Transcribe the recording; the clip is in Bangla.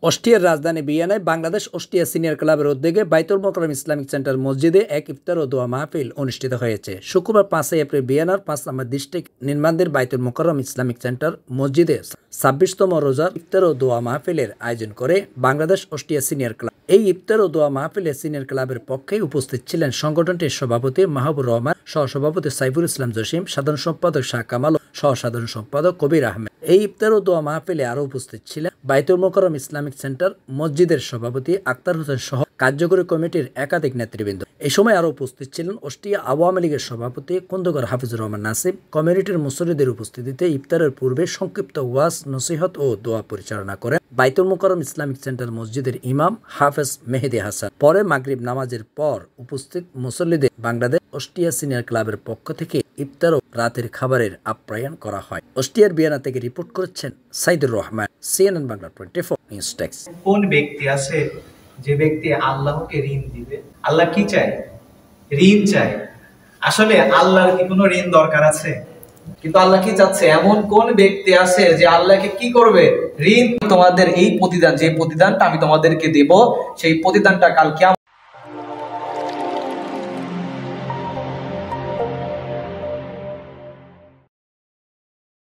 অস্ট্রিয়ার রাজধানী ভিয়েনায় বাংলাদেশ অস্ট্রিয়া সিনিয়র ক্লাবের উদ্যোগে বাইতুল মোকাররম ইসলামিক সেন্টার মসজিদে এক ইফতার ও দোয়া মাহফিল অনুষ্ঠিত হয়েছে। শুক্রবার ৫ এপ্রিল ভিয়েনার ৫ নম্বর ডিস্ট্রিক্ট নির্মাণদের বাইতুল মোকাররম ইসলামিক সেন্টার মসজিদে ২৬তম রোজার ইফতার ও দোয়া মাহফিলের আয়োজন করে বাংলাদেশ অস্ট্রিয়া সিনিয়র ক্লাব। এই ইফতার ও দোয়া মাহফিলে সিনিয়র ক্লাবের পক্ষে উপস্থিত ছিলেন সংগঠনটির সভাপতি মাহবুবুর রহমান, সহসভাপতি সাইফুল ইসলাম জসিম, সাধারণ সম্পাদক শাহ কামাল, সহসাধারণ সম্পাদক কবির আহমেদ। এই ইফতার ও দোয়া মাহফিলে আরও উপস্থিত ছিলেন বাইতুল মোকাররম ইসলামিক সেন্টার মসজিদের সভাপতি আক্তার হোসেন সহ কার্যকরী কমিটির একাধিক নেতৃবৃন্দ। এই সময় আরও উপস্থিত ছিলেন অস্ট্রিয়া আওয়ামী লীগের সভাপতি খন্দকার হাফিজুর রহমান নাসিম। কমিউনিটির মুসল্লিদের উপস্থিতিতে ইফতারের পূর্বে সংক্ষিপ্ত ওয়াজ, নসিহত ও দোয়া পরিচালনা করেন বাইতুল মোকাররম ইসলামিক সেন্টার মসজিদের ইমাম হাফেজ মেহেদি হাসান। পরে মাগরিব নামাজের পর উপস্থিত মুসল্লিদের বাংলাদেশ অস্ট্রিয়া সিনিয়র ক্লাবের পক্ষ থেকে ইফতার ও রাতের খাবারের আপ্যায়ন করা হয়। অস্ট্রিয়ার ভিয়েনা থেকে রিপোর্ট করেছেন Saidur Rahman, CNN Bangla 24 news desk. কোন ব্যক্তি আছে যে ব্যক্তি আল্লাহকে ঋণ দিবে? আল্লাহ কি চায়? ঋণ চায়। আসলে আল্লাহর কি কোনো ঋণ দরকার আছে? কিন্তু আল্লাহ কি চাচ্ছে? এমন কোন ব্যক্তি আছে যে আল্লাহকে কি করবে? ঋণ। তোমাদের এই প্রতিদান, যে প্রতিদানটা আমি তোমাদেরকে দেব, সেই প্রতিদানটা কাল কিয়ামত